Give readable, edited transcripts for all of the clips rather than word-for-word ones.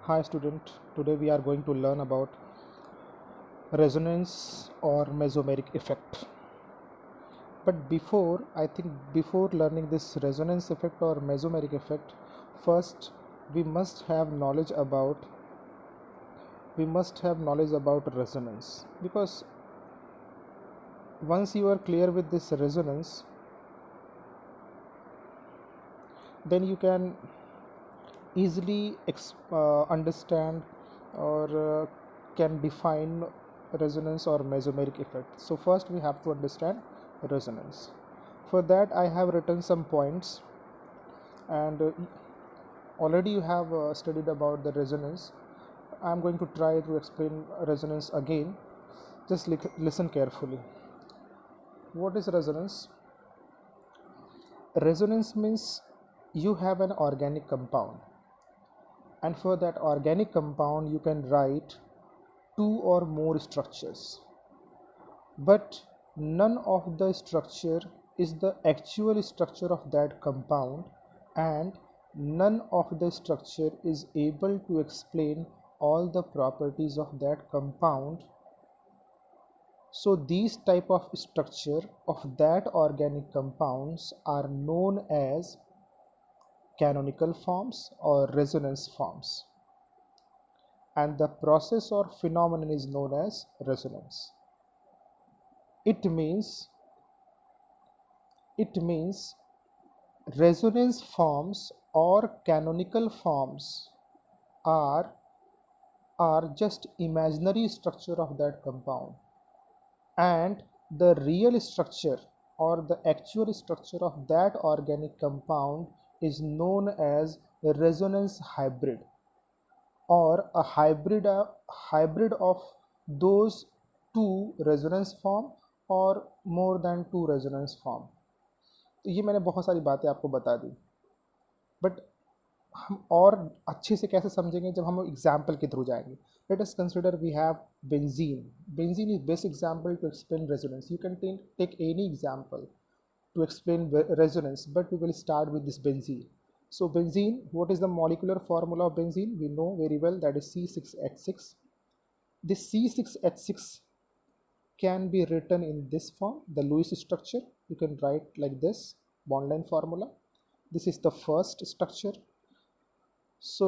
Hi student, today we are going to learn about resonance or mesomeric effect. But before learning this resonance effect or mesomeric effect, first we must have knowledge about resonance, because once you are clear with this resonance, then you can easily understand or can define resonance or mesomeric effect. So first we have to understand resonance. For that I have written some points, and already you have studied about the resonance. I am going to try to explain resonance again. Just listen carefully. What is resonance? Resonance means you have an organic compound, and for that organic compound you can write two or more structures, but none of the structure is the actual structure of that compound, and none of the structure is able to explain all the properties of that compound. So these type of structure of that organic compounds are known as canonical forms or resonance forms, and the process or phenomenon is known as resonance. It means resonance forms or canonical forms are just imaginary structure of that compound, and the real structure or the actual structure of that organic compound is known as resonance hybrid, or a hybrid of those two resonance form or more than two resonance form. तो ये मैंने बहुत सारी बातें आपको बता दी, but हम और अच्छे से कैसे समझेंगे जब हम एग्जाम्पल के थ्रू जाएंगे. Let us consider we have benzene is best example to explain resonance. You can take any example to explain resonance, but we will start with this benzene. So benzene, what is the molecular formula of benzene? We know very well, that is C6H6. This C6H6 can be written in this form, the Lewis structure. You can write like this, bond line formula. This is the first structure. So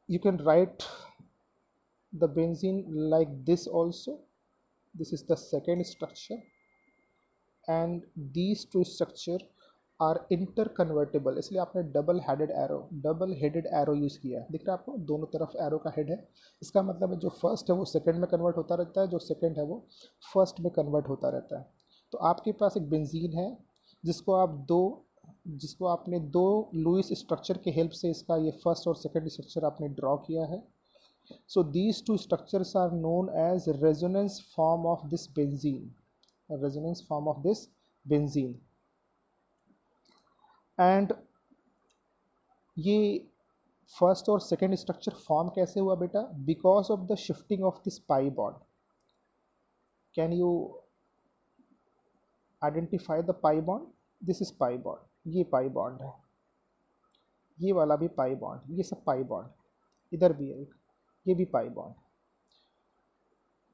you can write the benzene like this also. This is the second structure, and these two structure are interconvertible, इसलिए आपने double headed arrow use किया है. दिख रहा है आपको, दोनों तरफ एरो का हेड है. इसका मतलब है जो फर्स्ट है वो सेकंड में कन्वर्ट होता रहता है, जो सेकंड है वो फर्स्ट में कन्वर्ट होता रहता है. तो आपके पास एक बेंजीन है जिसको आपने दो लुईस स्ट्रक्चर के हेल्प से इसका ये फर्स्ट और सेकेंड स्ट्रक्चर आपने ड्रॉ किया है. So these two structures are known as resonance form of this benzene. And ये फर्स्ट और सेकेंड स्ट्रक्चर फॉर्म कैसे हुआ बेटा? Because of the shifting of this pi bond. Can you identify the pi bond? This is pi bond, ये pi bond है, ये वाला भी पाई बॉन्ड, ये सब पाई बॉन्ड, इधर भी है एक, ये भी पाई बॉन्ड.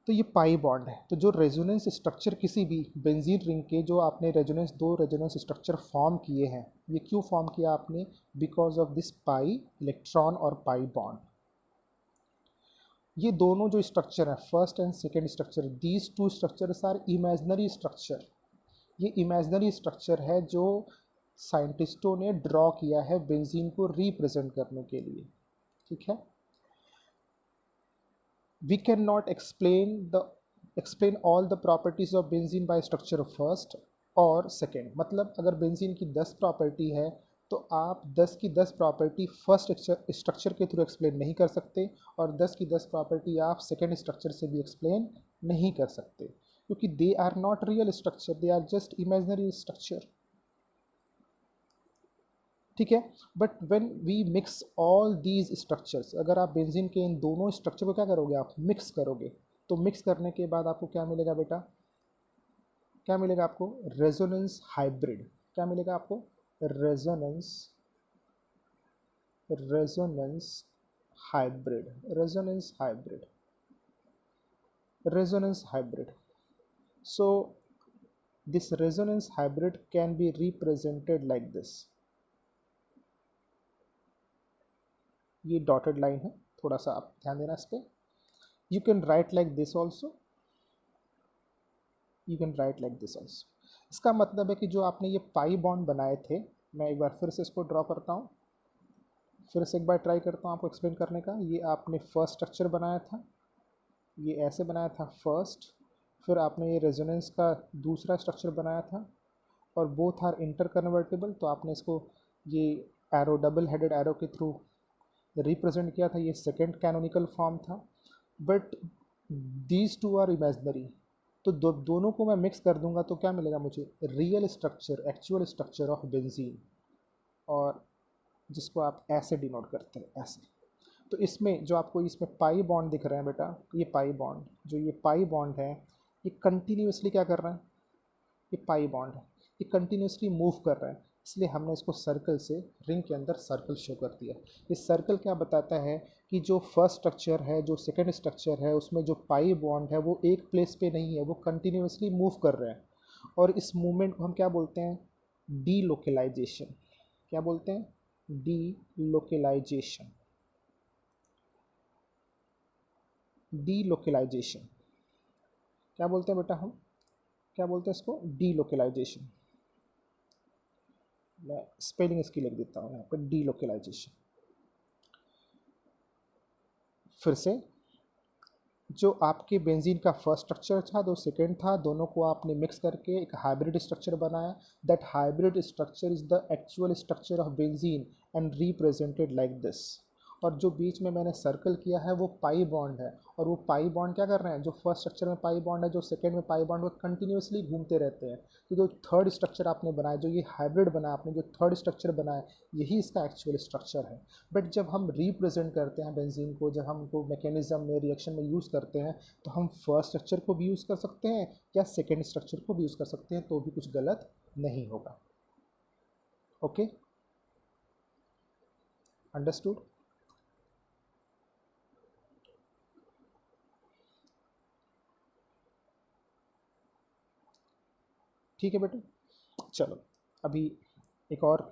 तो ये पाई बॉन्ड है. तो जो रेजोनेंस स्ट्रक्चर किसी भी बेंजीन रिंग के जो आपने दो रेजोनेंस स्ट्रक्चर फॉर्म किए हैं, ये क्यों फॉर्म किया आपने? Because of this pi electron और पाई बॉन्ड. ये दोनों जो स्ट्रक्चर है, first and second structure, these two structures are imaginary structure. ये इमेजिनरी स्ट्रक्चर है जो साइंटिस्टों ने ड्रॉ किया है बेंजीन को रिप्रेजेंट करने के लिए. ठीक है. We cannot explain all the properties of benzene by structure first और second. मतलब अगर बेंजीन की 10 प्रॉपर्टी है तो आप 10 की 10 प्रॉपर्टी फर्स्ट स्ट्रक्चर के थ्रू एक्सप्लेन नहीं कर सकते, और 10 की 10 प्रॉपर्टी आप सेकेंड स्ट्रक्चर से भी एक्सप्लेन नहीं कर सकते, क्योंकि they are not real structure, they are just imaginary structure. ठीक है. But when we mix all these structures, अगर आप बेंजीन के इन दोनों स्ट्रक्चर को क्या करोगे? आप मिक्स करोगे. तो मिक्स करने के बाद आपको क्या मिलेगा बेटा? क्या मिलेगा आपको? Resonance hybrid. क्या मिलेगा आपको? Resonance hybrid, resonance hybrid, resonance hybrid. So this resonance hybrid can be represented like this. ये डॉटेड लाइन है, थोड़ा सा आप ध्यान देना इस पर. You can write like this also, you can write like this also. इसका मतलब है कि जो आपने ये पाई बॉन्ड बनाए थे, मैं एक बार फिर से इसको ड्रॉ करता हूँ, फिर से एक बार ट्राई करता हूँ आपको एक्सप्लेन करने का. ये आपने फर्स्ट स्ट्रक्चर बनाया था, ये ऐसे बनाया था फर्स्ट, फिर आपने ये रेजोनेंस का दूसरा स्ट्रक्चर बनाया था, और बोथ आर इंटर कन्वर्टेबल, तो आपने इसको ये एरो, डबल हेडेड एरो के थ्रू रिप्रेजेंट किया था. ये सेकेंड कैनोनिकल फॉर्म था. But these two are imaginary, तो दोनों को मैं मिक्स कर दूंगा तो क्या मिलेगा मुझे? Real structure, actual structure of benzene, और जिसको आप ऐसे डिनोट करते हैं, ऐसे. तो इसमें जो आपको इसमें पाई बॉन्ड दिख रहे हैं बेटा, ये पाई बॉन्ड, जो ये पाई बॉन्ड है, ये कंटिन्यूसली क्या कर रहा है? ये पाई बॉन्ड है, ये कंटिन्यूसली मूव कर रहा है, इसलिए हमने इसको सर्कल से रिंग के अंदर सर्कल शो कर दिया. ये सर्कल क्या बताता है कि जो फर्स्ट स्ट्रक्चर है, जो सेकंड स्ट्रक्चर है, उसमें जो पाई बॉन्ड है वो एक प्लेस पे नहीं है, वो कंटिन्यूसली मूव कर रहे हैं. और इस मूवमेंट को हम क्या बोलते हैं? D localisation. क्या बोलते हैं? D localisation. डी लोकेलाइजेशन क्या बोलते हैं बेटा? हम क्या बोलते हैं इसको? D localisation. मैं स्पेलिंग इसकी लिख देता हूँ यहाँ पर, डी लोकेलाइजेशन. फिर से, जो आपके बेंजीन का फर्स्ट स्ट्रक्चर था, जो सेकेंड था, दोनों को आपने मिक्स करके एक हाइब्रिड स्ट्रक्चर बनाया. That hybrid structure is the actual structure of benzene and represented like this. और जो बीच में मैंने सर्कल किया है वो पाई बॉन्ड है, और वो पाई बॉन्ड क्या कर रहे हैं? जो फर्स्ट स्ट्रक्चर में पाई बॉन्ड है, जो सेकेंड में पाई बॉन्ड, वो कंटिन्यूसली घूमते रहते हैं. तो जो थर्ड स्ट्रक्चर आपने बनाया, जो ये हाइब्रिड बनाया आपने, जो थर्ड स्ट्रक्चर बनाया, यही इसका एक्चुअल स्ट्रक्चर है. बट जब हम रिप्रेजेंट करते हैं बेंजीन को, जब हम को मैकेनिज्म में, रिएक्शन में यूज़ करते हैं, तो हम फर्स्ट स्ट्रक्चर को भी यूज़ कर सकते हैं या सेकेंड स्ट्रक्चर को भी यूज़ कर सकते हैं, तो भी कुछ गलत नहीं होगा. Okay, understood? ठीक है बेटे, चलो अभी एक और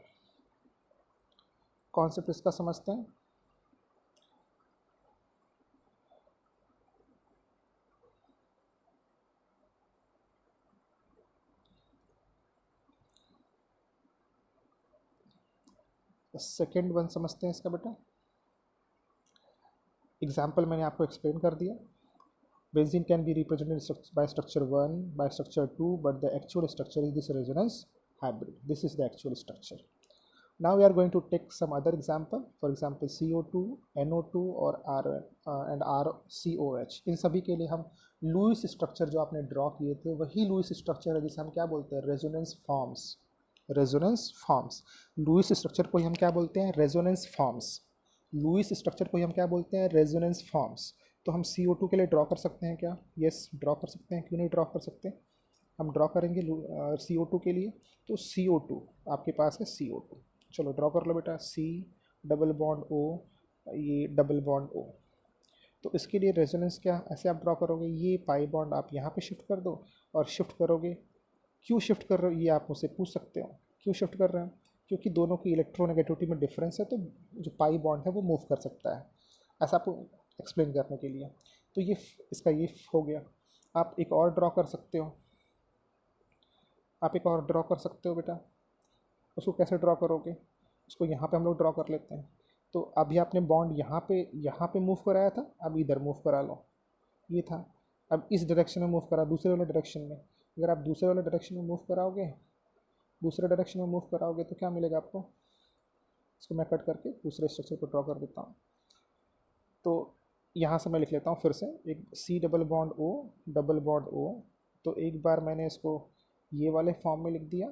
कॉन्सेप्ट इसका समझते हैं. सेकेंड वन समझते हैं इसका बेटा. एग्जाम्पल मैंने आपको एक्सप्लेन कर दिया. Benzene can be represented by structure 1, by structure 2, but the actual structure is this resonance hybrid. This is the actual structure. Now we are going to take some other example. For example, CO2, NO2 और and RCOH. इन सभी के लिए हम Lewis structure जो आपने draw किए थे, वही लुईस स्ट्रक्चर है जिसे हम क्या बोलते हैं? Resonance forms. Resonance forms. Lewis structure को हम क्या बोलते हैं? Resonance forms. लुईस स्ट्रक्चर को हम क्या बोलते हैं? Resonance forms. तो हम CO2 के लिए ड्रॉ कर सकते हैं क्या? यस, ड्रॉ कर सकते हैं. क्यों नहीं ड्रॉ कर सकते? हम ड्रॉ करेंगे CO2 के लिए. तो CO2 आपके पास है, CO2. चलो ड्रॉ कर लो बेटा. C डबल बॉन्ड O, ये डबल बॉन्ड O. तो इसके लिए रेजोनेंस क्या ऐसे आप ड्रॉ करोगे? ये पाई बॉन्ड आप यहाँ पे शिफ्ट कर दो, और शिफ्ट करोगे. क्यों शिफ्ट कर रहे हो ये आप मुझसे पूछ सकते हो. क्यों शिफ्ट कर रहे हो? क्योंकि दोनों की इलेक्ट्रोनेगेटिविटी में डिफरेंस है, तो जो पाई बॉन्ड है वो मूव कर सकता है. ऐसा आपको एक्सप्लेन करने के लिए. तो ये इसका ये हो गया. आप एक और ड्रॉ कर सकते हो. आप एक और ड्रॉ कर सकते हो बेटा. उसको कैसे ड्रॉ करोगे? उसको यहाँ पे हम लोग ड्रॉ कर लेते हैं. तो अभी आपने बॉन्ड यहाँ पे मूव कराया था, अब इधर मूव करा लो. ये था, अब इस डायरेक्शन में मूव करा, दूसरे वाले डायरेक्शन में. अगर आप दूसरे वाले डायरेक्शन में मूव कराओगे, दूसरे डायरेक्शन में मूव कराओगे तो क्या मिलेगा आपको? इसको मैं कट करके दूसरे स्ट्रक्चर को ड्रॉ कर देता हूँ. तो यहाँ से मैं लिख लेता हूँ फिर से. एक C double bond O, double bond O. तो एक बार मैंने इसको ये वाले फॉर्म में लिख दिया,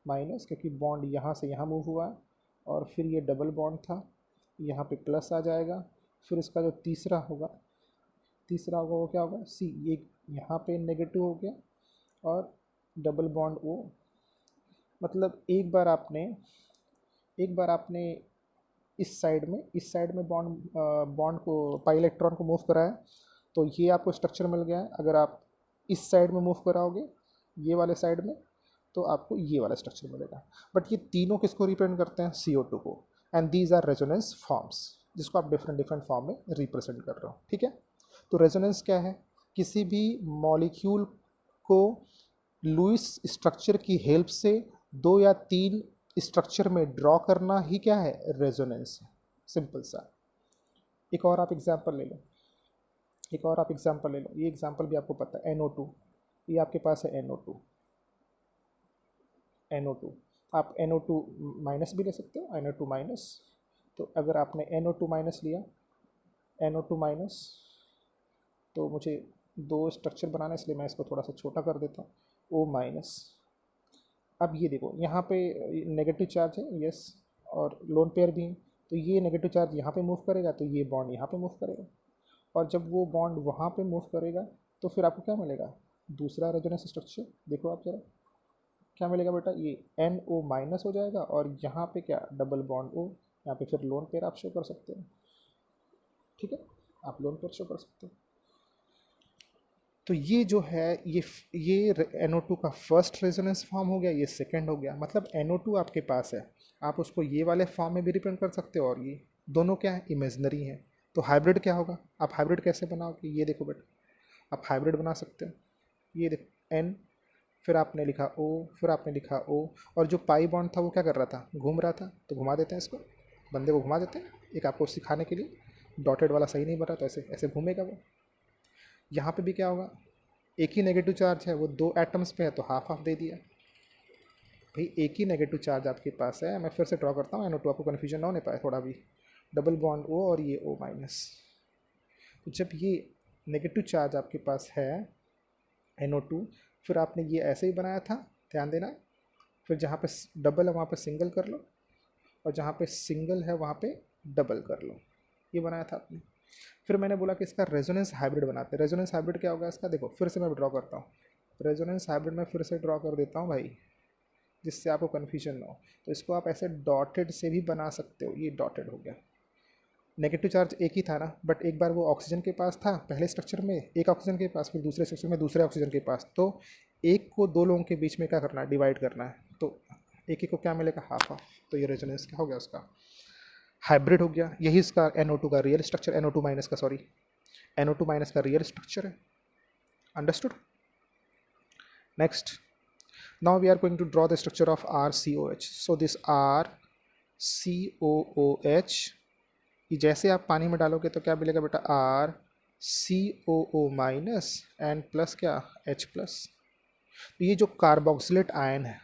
माइनस, क्योंकि बॉन्ड यहाँ से यहाँ मूव हुआ है. और फिर ये डबल बॉन्ड था, यहाँ पे प्लस आ जाएगा. फिर इसका जो तीसरा होगा वो क्या होगा? C. ये यहाँ पे नेगेटिव हो गया, और डबल बॉन्ड O. मतलब एक बार आपने इस साइड में बॉन्ड को पाई इलेक्ट्रॉन को मूव कराया, तो ये आपको स्ट्रक्चर मिल गया है। अगर आप इस साइड में मूव कराओगे, ये वाले साइड में, तो आपको ये वाला स्ट्रक्चर मिलेगा। बट ये तीनों किसको रिप्रेजेंट करते हैं? CO2 को। And these R resonance forms, जिसको आप डिफरेंट डिफरेंट फॉर्म में रिप्रेजेंट कर रहे हो, ठीक है। तो रेजोनेंस क्या है? किसी भी मॉलिक्यूल को लुईस स्ट्रक्चर की हेल्प से 2 या 3 स्ट्रक्चर में ड्रॉ करना ही क्या है? रेजोनेंस। सिंपल सा। एक और आप एग्जांपल ले लो, ये एग्जांपल भी आपको पता है, NO2। ये आपके पास है NO2। आप NO2 माइनस भी ले सकते हो, NO2 माइनस। तो अगर आपने NO2 माइनस लिया, NO2 माइनस, तो मुझे 2 स्ट्रक्चर बनाना है, इसलिए मैं इसको थोड़ा सा छोटा कर देता हूँ, O माइनस। अब ये देखो, यहाँ पे नेगेटिव चार्ज है, यस, और लोन पेयर भी है, तो ये नेगेटिव चार्ज यहाँ पे मूव करेगा, तो ये बॉन्ड यहाँ पे मूव करेगा। और जब वो बॉन्ड वहाँ पे मूव करेगा, तो फिर आपको क्या मिलेगा? दूसरा रेजोनेंस स्ट्रक्चर। देखो आप जरा, क्या मिलेगा बेटा? ये NO माइनस हो जाएगा, और यहाँ पे क्या? Double bond O। यहाँ पे फिर लोन पेयर आप शो कर सकते हो, ठीक है, आप लोन पेयर शो कर सकते हो। तो ये जो है, ये NO2 का फर्स्ट रेजोनेंस फॉर्म हो गया, ये सेकंड हो गया। मतलब NO2 आपके पास है, आप उसको ये वाले फॉर्म में भी रिप्रेजेंट कर सकते हो, और ये दोनों क्या है? इमेजनरी है। तो हाइब्रिड क्या होगा? आप हाइब्रिड कैसे बनाओगे? ये देखो बेटा, आप हाइब्रिड बना सकते हो। ये देखो N, फिर आपने लिखा O, फिर आपने लिखा O, और जो पाई बॉन्ड था वो क्या कर रहा था? घूम रहा था। तो घुमा देते हैं इसको, बंदे को घुमा देते हैं, एक आपको सिखाने के लिए। डॉटेड वाला सही नहीं बना, तो ऐसे ऐसे घूमेगा वो। यहाँ पे भी क्या होगा? एक ही नेगेटिव चार्ज है, वो 2 एटम्स पे है, तो हाफ हाफ दे दिया। भाई एक ही नेगेटिव चार्ज आपके पास है, मैं फिर से ड्रॉ करता हूँ NO2, आपको कन्फ्यूजन ना होने पाए थोड़ा भी। डबल बॉन्ड O और ये O माइनस। तो जब ये नेगेटिव चार्ज आपके पास है NO2, फिर आपने ये ऐसे ही बनाया था, ध्यान देना। फिर जहाँ पे डबल है वहाँ पे सिंगल कर लो, और जहाँ पे सिंगल है वहाँ पे डबल कर लो। ये बनाया था आपने। फिर मैंने बोला कि इसका रेजोनेंस हाइब्रिड बनाते हैं। रेजोनेंस हाइब्रिड क्या होगा इसका? देखो फिर से मैं ड्रॉ करता हूँ, रेजोनेंस हाइब्रिड में फिर से ड्रॉ कर देता हूँ भाई, जिससे आपको कन्फ्यूजन ना हो। तो इसको आप ऐसे डॉटेड से भी बना सकते हो। ये डॉटेड हो गया। नेगेटिव चार्ज एक ही था ना, बट एक बार वो ऑक्सीजन के पास था पहले स्ट्रक्चर में, एक ऑक्सीजन के पास, फिर दूसरे स्ट्रक्चर में दूसरे ऑक्सीजन के पास। तो एक को 2 लोगों के बीच में क्या करना है? डिवाइड करना है। तो एक को क्या मिलेगा? Half half. तो ये रेजोनेंस क्या हो गया उसका? हाइब्रिड हो गया। यही इसका NO2 का रियल स्ट्रक्चर, NO2 माइनस का, सॉरी, NO2 माइनस का रियल स्ट्रक्चर है। Understood? Next, now we are going to draw the structure of RCOH. So this RCOOH, ये जैसे आप पानी में डालोगे तो क्या मिलेगा बेटा? RCOO माइनस एंड प्लस क्या? H plus. तो ये जो कार्बोक्सिलेट आयन है,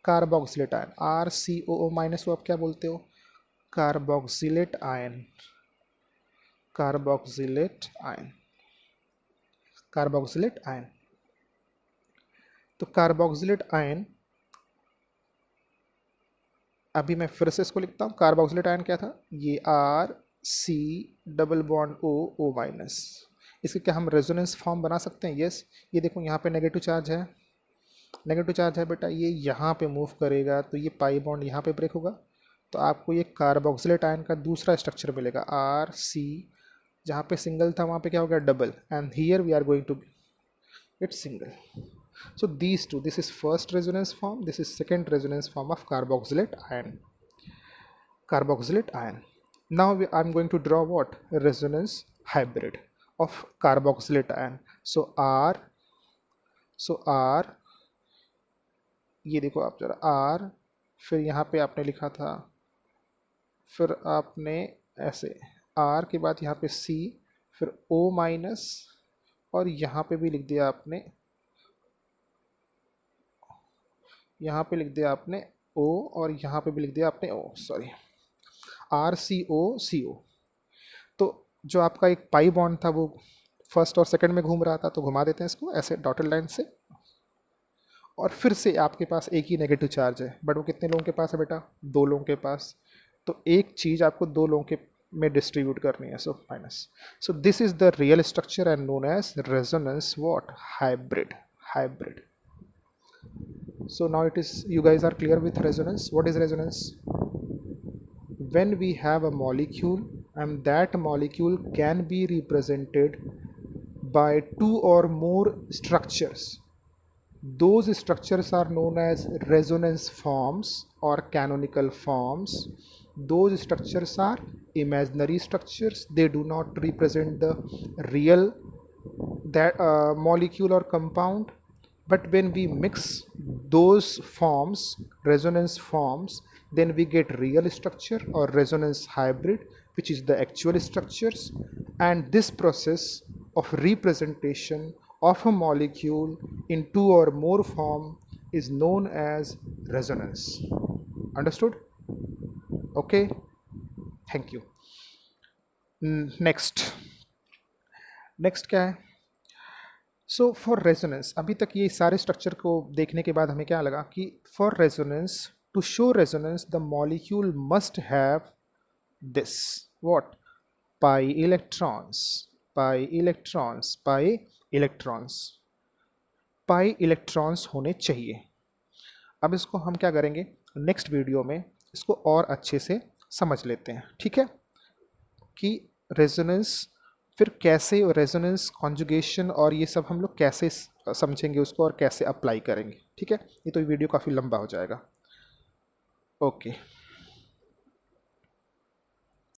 कार्बोक्सिलेट आयन RCOO माइनस, वो आप क्या बोलते हो? Carboxylate ion, carboxylate ion, carboxylate ion. तो कार्बोक्सिलेट आयन, अभी मैं फिर से इसको लिखता हूँ। कार्बोक्सिलेट आयन क्या था? ये RC double bond O minus. इसके क्या हम रेजोनेंस फॉर्म बना सकते हैं? यस। ये देखो यहाँ पे नेगेटिव चार्ज है, नेगेटिव चार्ज है बेटा, ये यहाँ पे मूव करेगा, तो ये पाई बॉन्ड यहाँ पे ब्रेक होगा, तो आपको ये कार्बोक्सिलेट आयन का दूसरा स्ट्रक्चर मिलेगा RC। जहाँ पे सिंगल था वहाँ पे क्या हो गया? Double, and here we are going to it's single. So these two, this is first resonance form, this is second resonance form of carboxylate ion. Carboxylate ion. Now I'm going to draw what? Resonance hybrid of carboxylate ion. So R, ये देखो आप जरा, R, फिर यहाँ पे आपने लिखा था, फिर आपने ऐसे R के बाद यहाँ पे C, फिर O माइनस, और यहाँ पे भी लिख दिया आपने, यहाँ पे लिख दिया आपने O, और यहाँ पे भी लिख दिया आपने O, सॉरी, RCO। तो जो आपका एक पाई बॉन्ड था वो फर्स्ट और सेकंड में घूम रहा था, तो घुमा देते हैं इसको ऐसे डॉटेड लाइन से। और फिर से आपके पास एक ही नेगेटिव चार्ज है, बट वो कितने लोगों के पास है बेटा? 2 लोगों के पास। तो एक चीज़ आपको 2 लोगों के में डिस्ट्रीब्यूट करनी है, so minus. So this is the real structure and known as resonance what? Hybrid, hybrid. So now it is, you guys are clear with resonance. What is resonance? when we have a molecule and that molecule can be represented by two or more structures. Those structures are known as resonance forms or canonical forms. Those structures are imaginary structures. They do not represent the real that molecule or compound. But when we mix those forms, resonance forms, then we get real structure or resonance hybrid, which is the actual structures. And this process of representation of a molecule in two or more form is known as resonance. Understood? Okay, thank you. Next क्या है? So for resonance, अभी तक ये सारे structure को देखने के बाद हमें क्या लगा कि for resonance, to show resonance the molecule must have this what, pi electrons, pi electrons, pi electrons, pi electrons होने चाहिए. अब इसको हम क्या करेंगे, नेक्स्ट वीडियो में इसको और अच्छे से समझ लेते हैं. ठीक है, कि रेजोनेंस फिर कैसे, रेजोनेंस कॉन्जुगेशन और ये सब हम लोग कैसे समझेंगे उसको और कैसे अप्लाई करेंगे. ठीक है, ये तो वीडियो काफ़ी लंबा हो जाएगा. ओके.